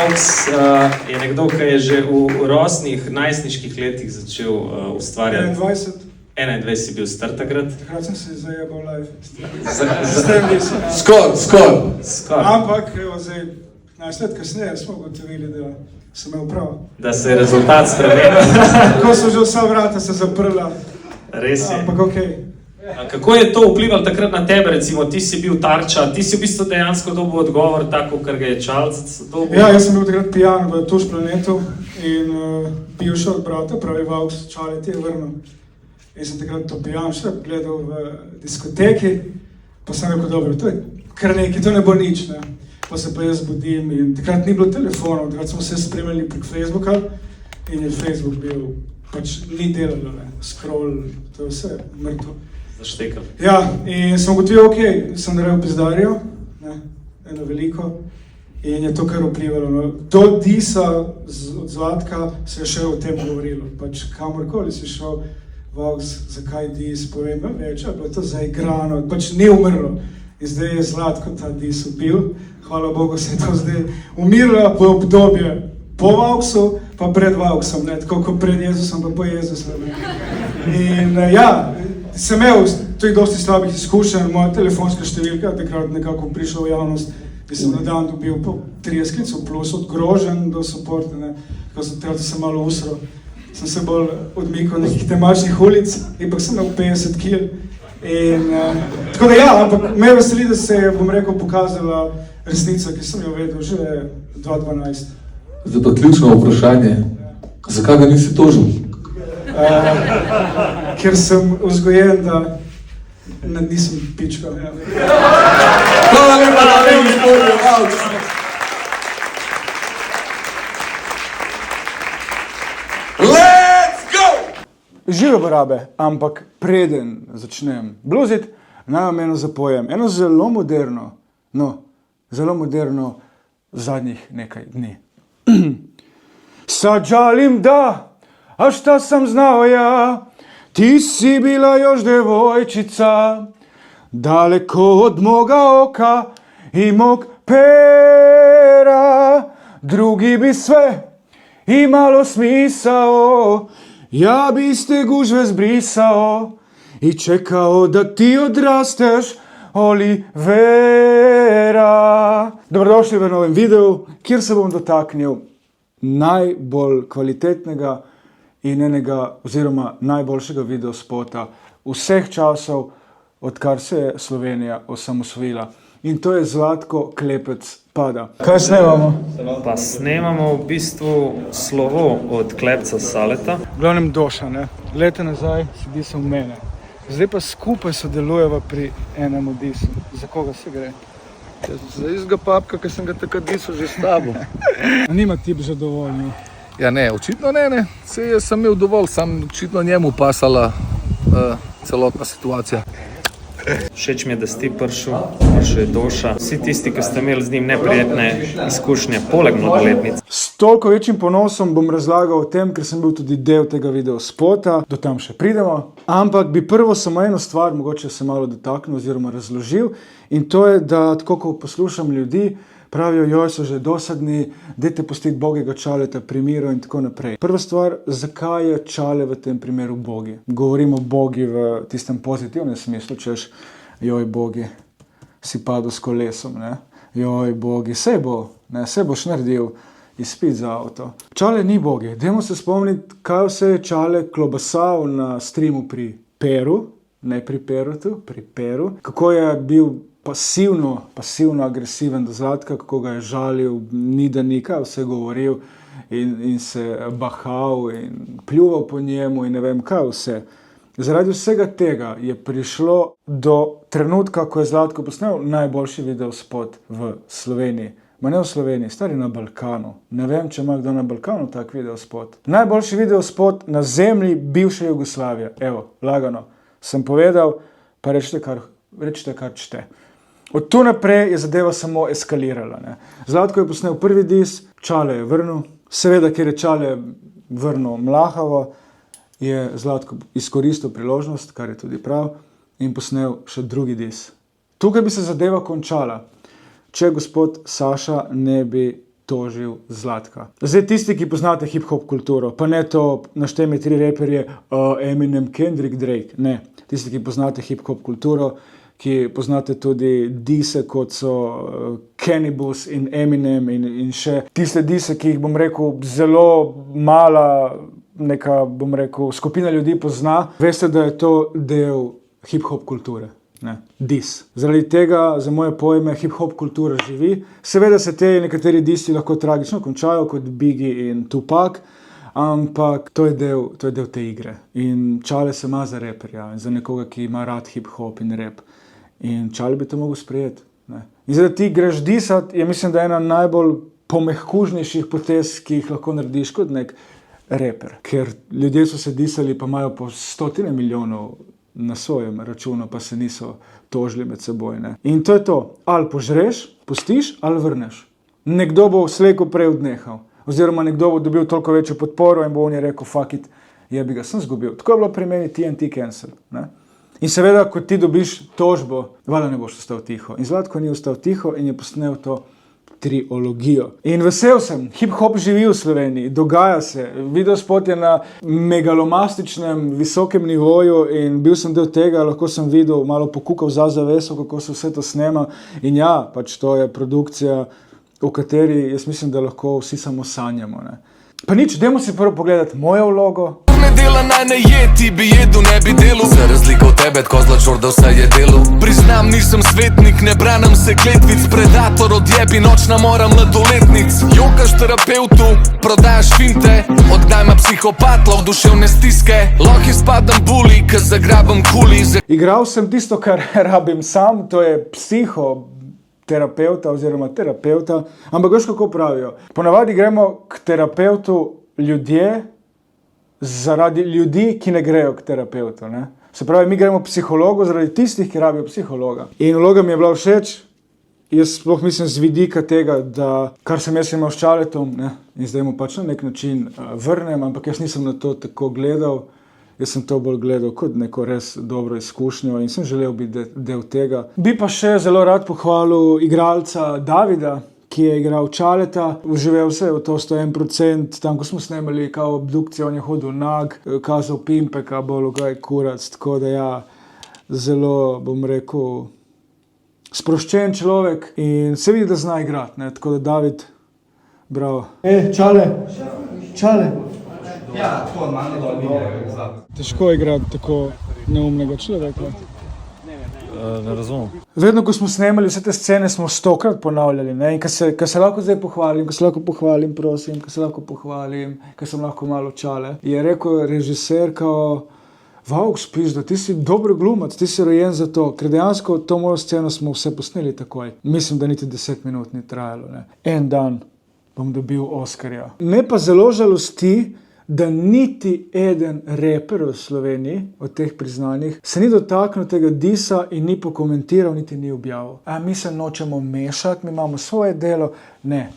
Vauks je nekdo, ki je že v rosnih, najstniških letih začel ustvarjati. 21 si bil star takrat. Takrat sem se zajebal live. Skor. Ampak, evo zdaj, 15 let kasneje smo ugotovili, da sem imel prav. Da se je rezultat spremenil. Ko so že vsa vrata se zaprla. Res je. Ampak okej. Kako je to vplivalo takrat na tebe, recimo, ti si bil tarča, ti si v bistvu dejansko dobil odgovor tako, kar ga je Čalc dobil? Ja, jaz sem bil takrat pijan v Tuš planetu in pil še od brata, pravi Vauks, Čale ti je vrnil. In sem takrat to pijan še gledal v diskoteki, pa sem rekel, dobro, to je kar nekaj, to ne bo nič, ne. Pa se pa jaz budim in takrat ni bilo telefonov, takrat smo se spremljali prek Facebooka in je Facebook bil, pač ni delalo, ne, scroll, to je vse mrtvo. Zaštekal. Ja, in sem ugotovil, okej, sem naredil pizdarjo, ne, eno veliko, in je to kar vplivalo. No. Do Disa od Zlatka se je še o tem govorilo, pač kamorkoli si šel, Vauks, zakaj Dis, povem več, je bilo to zaigrano, pač ni umrlo. In zdaj je Zlatko ta Dis ubil, hvala Bogu se je to zdaj umiralo v obdobje po Vauksu, pa pred Vauksom, ne, tako kot pred Jezusom, pa po Jezusom. In ja, sem imel tudi dosti slabih izkušenj, moja telefonska številka takrat nekako prišla v javnost, in sem na dan dobil po 30 klicev plus od groženj do suporta, ne, tako sem takrat se malo usral. Sem se bolj odmikal nekih temačnih ulic, ipak sem imel 50 kil. In tako da ja, ampak me veseli, da se je, bom rekel, pokazala resnica, ki sem jo vedel že 2012. Zdaj pa ključno vprašanje, zakaj ga nisi tožil? Ker sem vzgojen, da nisem pička. Hvala lepa, da ne gospodine Vauks. Let's go! Žive barabe, ampak preden začnem bluzit, naj vam eno zapojem. Eno zelo moderno zadnjih nekaj dni. Sad žalim da, a šta sam znao ja, ti si bila još devojčica, daleko od moga oka i mog pera, drugi bi sve imalo smisao, ja bi iz te gužve zbrisao i čekao da ti odrasteš, Olivera. Dobrodošli v novem videu, kjer se bom dotaknil najbolj kvalitetnega in enega oziroma najboljšega videospota vseh časov, odkar se je Slovenija osamosvojila. In to je Zlatko Klepec pada. Kaj snemamo? Pa snemamo v bistvu slovo od Klepca Saleta. V glavnem Doša, ne? Leta nazaj si disal mene. Zdaj pa skupaj sodelujeva pri enem disu. Za koga se gre? Za istega papka, ki sem ga takrat disal že s tabo. Nima tip že dovolj, ne? Ja ne, očitno ne. Saj jaz sem imel dovolj, sam očitno njemu pasala celotna situacija. Všeč mi je, da si ti prišel je Doša. Vsi tisti, ki ste imeli z njim neprijetne izkušnje, poleg mladoletnic. S toliko večjim ponosom bom razlagal o tem, ker sem bil tudi del tega videospota, do tam še pridemo. Ampak bi prvo samo eno stvar mogoče se malo dotaknil oziroma razložil, in to je, da tako ko poslušam ljudi, pravijo, joj, so že dosadni, dajte pustiti bogega Čaleta pri miru in tako naprej. Prva stvar, zakaj je Čale v tem primeru bogi? Govorimo bogi v tistem pozitivnem smislu, češ, joj, bogi, si padel s kolesom, ne? Joj, bogi, saj boš naredil izpit za avto. Čale ni bogi. Dajmo se spomniti, kaj vse je Čale klobasal na streamu pri Peru, ne pri Perutu, pri Peru. Kako je bil pasivno agresiven do Zlatka, kako ga je žalil, ni da nikaj, vse govoril in se bahal in pljuval po njemu in ne vem kaj vse. Zaradi vsega tega je prišlo do trenutka, ko je Zlatko posnel najboljši videospot v Sloveniji. Ma ne v Sloveniji, stari na Balkanu. Ne vem, če ima kdo na Balkanu tak videospot. Najboljši videospot na zemlji bivše Jugoslavije. Evo, lagano. Sem povedal, pa rečite kar čte. Od tu naprej je zadeva samo eskalirala, ne. Zlatko je posnel prvi dis, Čale je vrnil. Seveda, ker je Čale vrnil mlahavo, je Zlatko izkoristil priložnost, kar je tudi prav, in posnel še drugi dis. Tukaj bi se zadeva končala, če gospod Saša ne bi tožil Zlatka. Zdaj tisti, ki poznate hip-hop kulturo, pa ne to naštejme 3 reperje Eminem, Kendrick, Drake, ne. Tisti, ki poznate hip-hop kulturo, ki poznate tudi dise, kot so Cannibals in Eminem in še tiste dise, ki jih, bom rekel, zelo mala neka, bom rekel, skupina ljudi pozna, veste, da je to del hip-hop kulture. Ne, dis. Zaradi tega, za moje pojme, hip-hop kultura živi. Seveda se te nekateri disi lahko tragično končajo, kot Biggie in Tupac, ampak to je del te igre. In Čale se ima za reperja, za nekoga, ki ima rad hip-hop in rap. In Čale bi to mogel sprejeti. Ne. In zdaj, da ti greš disat, je mislim, da ena najbolj pomehkužnejših potez, ki jih lahko narediš kot nek reper. Ker ljudje so se disali, pa imajo po 100 milijonov na svojem računu, pa se niso tožili med seboj. Ne. In to je to. Ali požreš, pustiš, ali vrneš. Nekdo bo slejko prej odnehal. Oziroma nekdo bo dobil toliko večjo podporo in bo on je rekel, fuck it, jebi ga, sem zgubil. Tako je bilo pri meni TNT cancel. Ne. In seveda, ko ti dobiš tožbo, valjda ne boš ostal tiho. In Zlatko ni ostal tiho in je posnel to triologijo. In vesel sem, hip-hop živi v Sloveniji, dogaja se. Videospot je na megalomastičnem, visokem nivoju in bil sem del tega, lahko sem videl, malo pokukal za zaveso, kako se vse to snema. In ja, pač to je produkcija, o kateri jaz mislim, da lahko vsi samo sanjamo. Ne. Pa nič, dajmo si prvo pogledati mojo vlogo. Ne dela naj ne je, ti bi jedu, ne bi delu. Za razliko od tebe, tko zlačor, da vse je delu. Priznam, nisem svetnik, ne branim se kletvic. Predator odjebi, nočna mora mladoletnic. Jokaš terapeutu, prodajaš finte. Oddaj ma psihopat, lov duševne stiske. Lahko izpadam buli, ka zagrabam kuli. Igral sem tisto, kar rabim sam, to je terapeuta oziroma terapeuta, ampak veš, kako pravijo. Ponavadi gremo k terapeutu ljudje zaradi ljudi, ki ne grejo k terapeutu. Ne? Se pravi, mi gremo k psihologu zaradi tistih, ki rabijo psihologa. In vloga mi je bila všeč, jaz sploh mislim z vidika tega, da kar sem jaz imel s Čaletom, ne? In zdaj mu pač na nek način vrnem, ampak jaz nisem na to tako gledal. Jaz sem to bolj gledal kot neko res dobro izkušnjo in sem želel biti del tega. Bi pa še zelo rad pohvalil igralca Davida, ki je igral Čaleta. Uživel se v to 101%, tam ko smo snemali kao obdukcijo, on je hodil nag, kazal pimpeka, bolj kaj kurac, tako da ja, zelo, bom rekel, sproščen človek in se vidi, da zna igrati, ne? Tako da David, bravo. Čale. Ja, tako malo dol video. Težko je igrati tako neumnega človeka. Ne razumem. Vedno, ko smo snemali vse te scene, smo 100-krat ponavljali. Ne? In ko se lahko zdaj pohvalim, ko se lahko pohvalim, prosim, ko se lahko pohvalim, ko sem lahko malo Čale, je rekel režiser kao, Vauks, pizda, ti si dober glumac, ti si rojen za to. Ker dejansko to mojo sceno smo vse posneli takoj. Mislim, da niti 10 minut ni trajalo. Ne? En dan bom dobil Oskarja. Me pa zelo žalosti, da niti eden reper v Sloveniji od teh priznanih se ni dotaknil tega disa in ni pokomentiral, niti ni objavil. A mi se nočemo mešati, mi imamo svoje delo. Ne,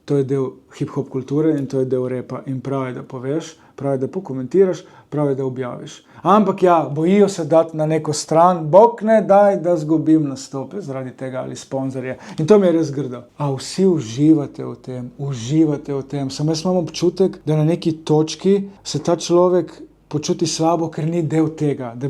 to je del hip-hop kulture in to je del repa. In prav je, da poveš, prav je, da pokomentiraš, prav je, da objaviš. Ampak ja, bojijo se dati na neko stran, bog ne daj, da zgubim nastope zaradi tega ali sponzorje. In to mi je res grdo. A vsi uživate v tem. Samo jaz imam občutek, da na neki točki se ta človek počuti slabo, ker ni del tega. Da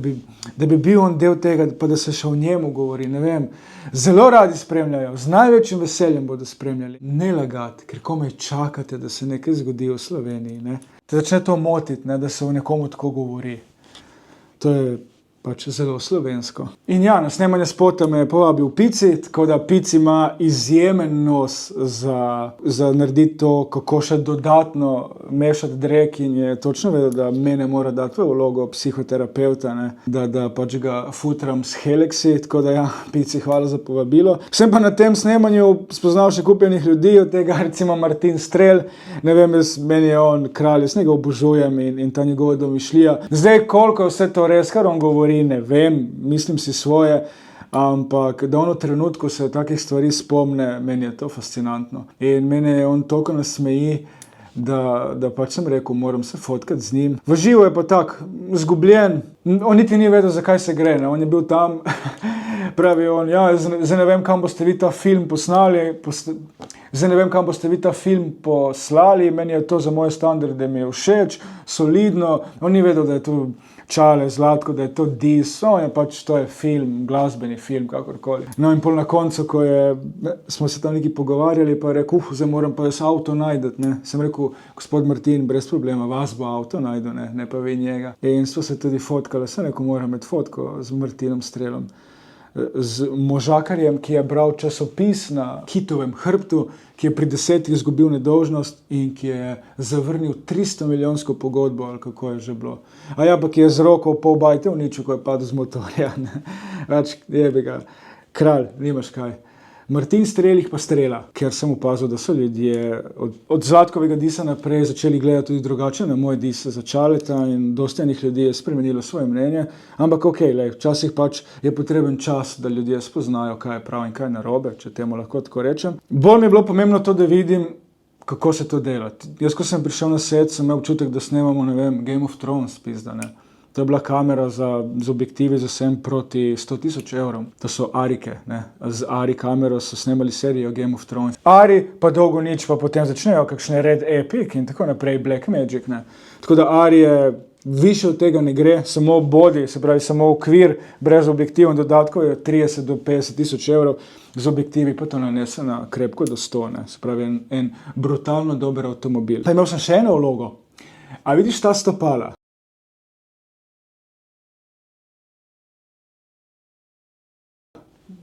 bi bil on del tega, pa da se še o njemu govori, ne vem. Zelo radi spremljajo, z največjim veseljem bodo spremljali. Ne lagati, ker komaj čakate, da se nekaj zgodi v Sloveniji, ne. Te začne to motiti, ne, da se o nekomu tako govori. To je pač zelo slovensko. In ja, na snemanje spota me je povabil Pici, tako da Pici ima izjemen nos za narediti to, kako še dodatno mešati drek in je točno vedel, da mene mora dati v vlogo psihoterapeuta, ne? Da pač ga futram s Helexi, tako da ja, Pici, hvala za povabilo. Sem pa na tem snemanju spoznal še kupljenih ljudi, od tega recimo Martin Strel, ne vem, meni je on kralj, jaz njega obožujem in ta njegova domišljija. Zdaj, koliko je vse to res, kar on govori, ne vem, mislim si svoje, ampak da ono trenutku se takih stvari spomne, meni je to fascinantno. In mene je on toliko nasmeji, da pač sem rekel, moram se fotkati z njim. V živo je pa tak, zgubljen, on niti ni vedel, zakaj se gre, ne? On je bil tam, pravi on, ja, zdaj ne vem, kam boste vi ta film posnali, Zdaj ne vem, kam boste vi ta film poslali, meni je to za moje standarde mi je všeč, solidno, on ni vedel, da je to Čale, Zlatko, da je to dis, to je film, glasbeni film, kakorkoli. No in pol na koncu, ko smo se tam neki pogovarjali, pa je rekel, zdaj moram pa jaz avto najdeti, ne. Sem rekel, gospod Martin, brez problema, vas bo avto najdu, ne pa vi njega. In smo se tudi fotkali, sem rekel, moram imeti fotko z Martinom Strelom. Z možakarjem, ki je bral časopis na Kitovem hrbtu, ki je pri 10 izgubil nedolžnost in ki je zavrnil 300 milijonsko pogodbo, ali kako je že bilo. A ja, pa ki je z roko pol bajte uničil, ko je padel z motorja. Jebega, kralj, nimaš kaj. Martin Strel jih pa strela, ker sem opazil, da so ljudje od Zlatkovega disa naprej začeli gledati tudi drugače na moj dis za Čaleta in dosti enih ljudi je spremenilo svoje mnenje, ampak včasih pač je potreben čas, da ljudje spoznajo, kaj je prav in kaj je narobe, če temu lahko tako rečem. Bolj mi je bilo pomembno to, da vidim, kako se to dela. Jaz, ko sem prišel na set, sem imel občutek, da snemamo, ne vem, Game of Thrones, pizda, ne. To je bila kamera z objektivi z vsem proti 100.000 evrom. To so Arike, ne. Z Ari kamero so snemali serijo Game of Thrones. Ari pa dolgo nič, pa potem začnejo kakšne Red Epic in tako naprej, Black Magic, ne. Tako da Ari je, više od tega ne gre, samo body, se pravi samo okvir, brez objektivov in dodatkov je 30 do 50.000 evrov, z objektivi pa to nanese na krepko do 100, ne. Se pravi en brutalno dober avtomobil. Pa imel sem še eno vlogo. A vidiš ta stopala?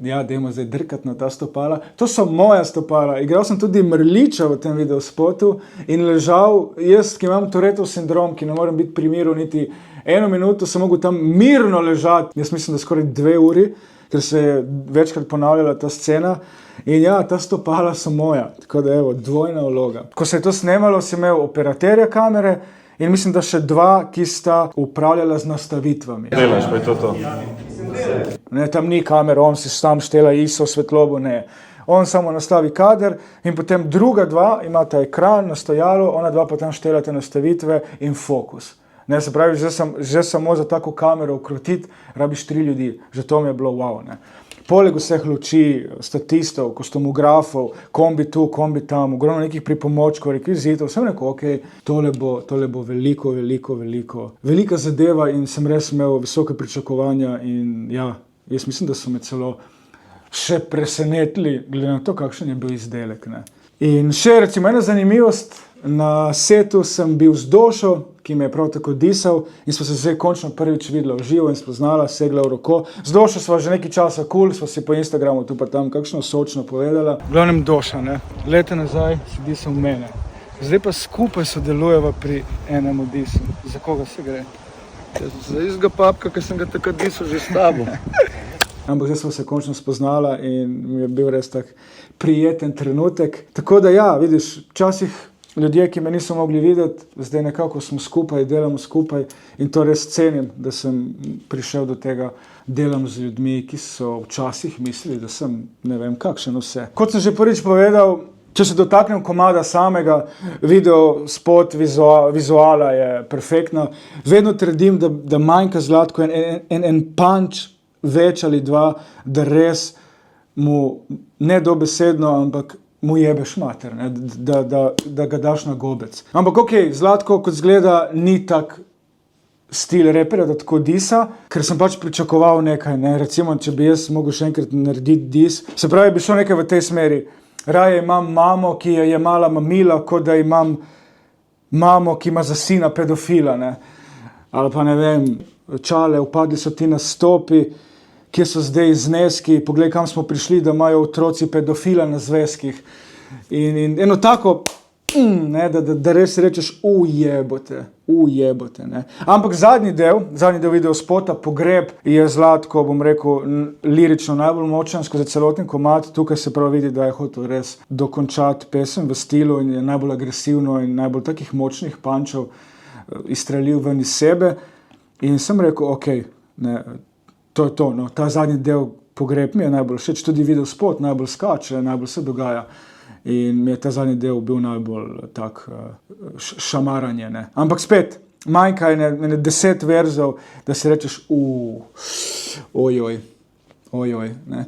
Ja, dajmo zdaj drkati na ta stopala. To so moja stopala. Igral sem tudi Mrliča v tem videospotu in ležal, jaz, ki imam Tourette sindrom, ki ne morem biti pri miru niti 1 minuto, sem mogel tam mirno ležati. Jaz mislim, da skoraj 2 uri, ker se je večkrat ponavljala ta scena. In ja, ta stopala so moja. Tako da evo, dvojna vloga. Ko se je to snemalo, si imel operaterja kamere in mislim, da še 2, ki sta upravljala z nastavitvami. Delaš, pa je to. Ne, tam ni kamer, on si sam štela ISO, svetlobo, ne. On samo nastavi kader in potem druga 2 imata ekran, nastojalo, ona 2 pa tam štelate nastavitve in fokus. Ne, se pravi, že samo za tako kamero ukrotiti, rabiš 3 ljudi. Že to mi je bilo wow, ne. Poleg vseh luči, statistov, kostumografov, kombi tu, kombi tam, ogromno nekih pripomočkov, rekvizitov, sem rekel, tole bo velika zadeva in sem res imel visoke pričakovanja in ja, jaz mislim, da so me celo še presenetili, glede na to, kakšen je bil izdelek, ne. In še recimo ena zanimivost, na setu sem bil z Došo, ki me je prav tako disal in smo se zdaj končno prvič videla v živo in spoznala, segla v roko. Z Došo sva že nekaj časa kul, sva si po Instagramu tu pa tam kakšno sočno povedala. V glavnem Doša, ne, leta nazaj si disal mene. Zdaj pa skupaj sodelujeva pri enem disu. Za koga se gre? Za istega papka, ki sem ga takrat disal že s tabo. Ampak zdaj smo se končno spoznala in mi je bil res tak prijeten trenutek. Tako da ja, vidiš, včasih ljudje, ki me niso mogli videti, zdaj nekako smo skupaj, delamo skupaj in to res cenim, da sem prišel do tega, delam z ljudmi, ki so včasih mislili, da sem ne vem kakšen vse. Kot sem že prvič povedal, če se dotaknem komada samega, video, spot, vizuala je perfektna. Vedno trdim, da manjka Zlatko en punch, več ali 2, da res mu ne dobesedno, ampak mu jebeš mater, ne? Da ga daš na gobec. Ampak Zlatko, kot zgleda, ni tak stil reperja, da tako disa, ker sem pač pričakoval nekaj, ne? Recimo, če bi jaz mogel še enkrat narediti dis, se pravi, bi šel nekaj v tej smeri. Raje imam mamo, ki je jemala mamila, kot da imam mamo, ki ima za sina pedofila, ne? Ali pa ne vem, Čale, upadli so ti nastopi, kje so zdaj zneski, poglej, kam smo prišli, da imajo otroci pedofila na zvezkih. In eno tako, ne, da res rečeš, ujebote, ne. Ampak zadnji del videospota, Pogreb, je Zlatko, bom rekel, lirično najbolj močan skozi celoten komad. Tukaj se prav vidi, da je hotel res dokončati pesem v stilu in je najbolj agresivno in najbolj takih močnih pančev izstrelil ven iz sebe. In sem rekel, ne, to je to, no, ta zadnji del Pogreb mi je najbolj všeč, tudi videospot najbolj skače, najbolj se dogaja. In mi je ta zadnji del bil najbolj tak šamaranje, ne. Ampak spet, manjka ene 10 verzov, da si rečeš, ojoj, ne.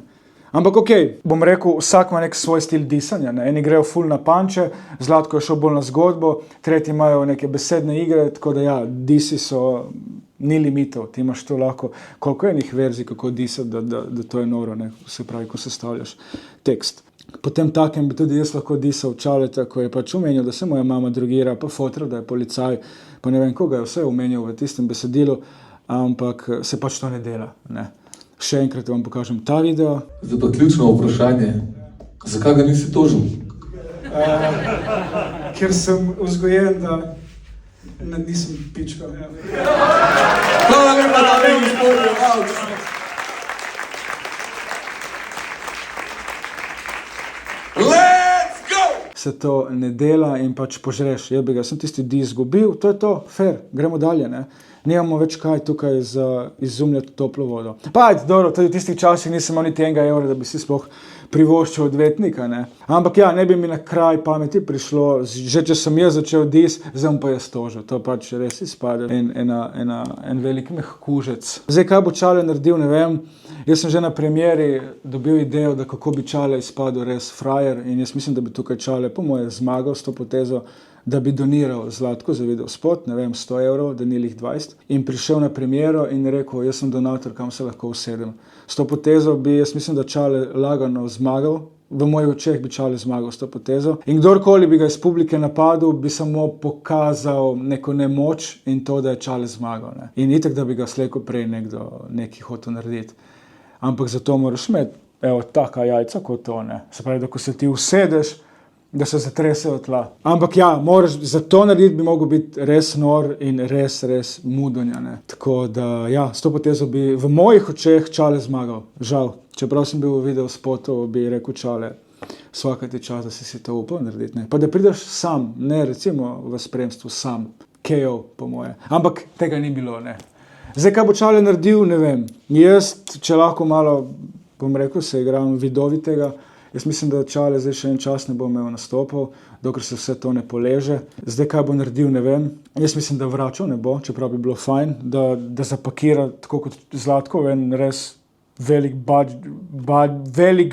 Ampak bom rekel, vsak ima nek svoj stil disanja, ne? Eni grejo ful na panče, Zlatko je šel bolj na zgodbo, tretji imajo neke besedne igre, tako da ja, disi so, ni limitov, ti imaš to lahko, koliko je enih verzij, kako disati, da to je noro, ne? Se pravi, ko sestavljaš tekst. Potem takem bi tudi jaz lahko disal Čaleta, ko je pač omenil, da se moja mama drogira, pa fotra, da je policaj, pa ne vem koga je vse omenil v tistem besedilu, ampak se pač to ne dela, ne. Še enkrat vam pokažem ta video. Zdaj pa ključno vprašanje, zakaj ga nisi tožil? Ker sem vzgojen, da nisem pička. Hvala lepa, da ne gospodine. Let's go! Se to ne dela in pač požreš, jebega, sem tisti di izgubil, to je to, fair, gremo dalje, ne. Nimamo več kaj tukaj za izumljati toplo vodo. Pa ajde, dobro, tudi v tistih časih nisem imel niti enega evra, da bi si sploh privoščil odvetnika, ne. Ampak ja, ne bi mi na kraj pameti prišlo, že če sem jaz začel dis, zdaj pa jaz tožil. To pač res izpade en velik mehkužec. Zdaj, kaj bo Čale naredil, ne vem. Jaz sem že na premieri dobil idejo, da kako bi Čale izpadel res frajer in jaz mislim, da bi tukaj Čale po moje zmagal s to potezo, da bi doniral Zlatko za video spot, ne vem, 100 evrov, da ni lih 20, in prišel na premiero in rekel, jaz sem donator, kam se lahko usedem. S to potezo bi, jaz mislim, da Čale lagano zmagal, v mojih očeh bi Čale zmagal s to potezo in kdorkoli bi ga iz publike napadel, bi samo pokazal neko nemoč in to, da je Čale zmagal, ne. In itak, da bi ga slejko prej nekdo nekaj hotel narediti. Ampak zato moraš imeti, evo, taka jajca kot to, ne. Se pravi, da ko se ti usedeš, da se zatresejo tla. Ampak ja, moraš za to narediti, bi mogel biti res nor in res mudonja, ne. Tako da, ja, s to potezo bi v mojih očeh Čale zmagal. Žal, čeprav sem bil v video spotu, bi rekel Čale, svaka ti čas, da si to upal narediti, ne. Pa da prideš sam, ne recimo v spremstvu sam. KO, po moje. Ampak tega ni bilo, ne. Zdaj, kaj bo Čale naredil, ne vem. Jaz, če lahko malo, bom rekel, se igram vidovitega, jaz mislim, da Čale zdaj še en čas ne bo imel nastopov, dokler se vse to ne poleže. Zdaj, kaj bo naredil, ne vem. Jaz mislim, da vračal ne bo, čeprav bi bilo fajn, da zapakira tako kot Zlatko, en res velik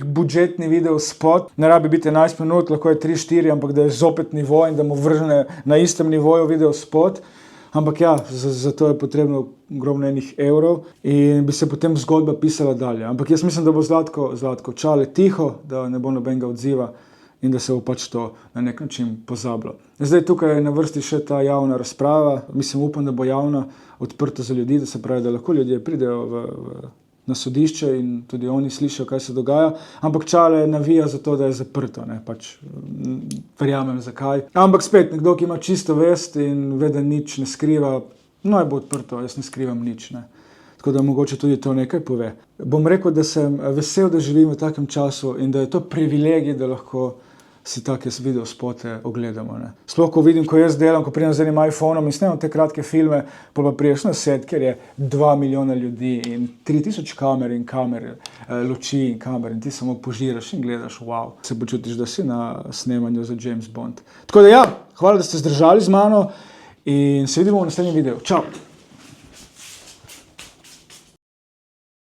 budžetni video spot. Ne rabi biti 11 minut, lahko je 3-4, ampak da je zopet nivo in da mu vržene na istem nivoju video spot. Ampak ja, za to je potrebno ogromno enih evrov in bi se potem zgodba pisala dalje. Ampak jaz mislim, da bo Zlatko Čale tiho, da ne bo nobenega odziva in da se bo pač to na nek način pozabilo. Zdaj tukaj je na vrsti še ta javna razprava. Mislim, upam, da bo javna, odprta za ljudi, da se pravi, da lahko ljudje pridejo na sodišče in tudi oni slišijo, kaj se dogaja. Ampak Čale navija za to, da je zaprto, ne, pač verjamem zakaj. Ampak spet, nekdo, ki ima čisto vest in ve, da nič ne skriva, naj bo odprto, jaz ne skrivam nič, ne. Tako da mogoče tudi to nekaj pove. Bom rekel, da sem vesel, da živim v takem času in da je to privilegij, da lahko si take video spote ogledamo, ne. Sploh, ko vidim, ko jaz delam, ko pridem z enim iPhoneom in snemam te kratke filme, pa priješ na set, ker je 2 milijona ljudi in 3000 kamer in luči in kamer in ti samo požiraš in gledaš, wow. Se počutiš, da si na snemanju za James Bond. Tako da ja, hvala, da ste zdržali z mano in se vidimo v naslednjem videu. Čau!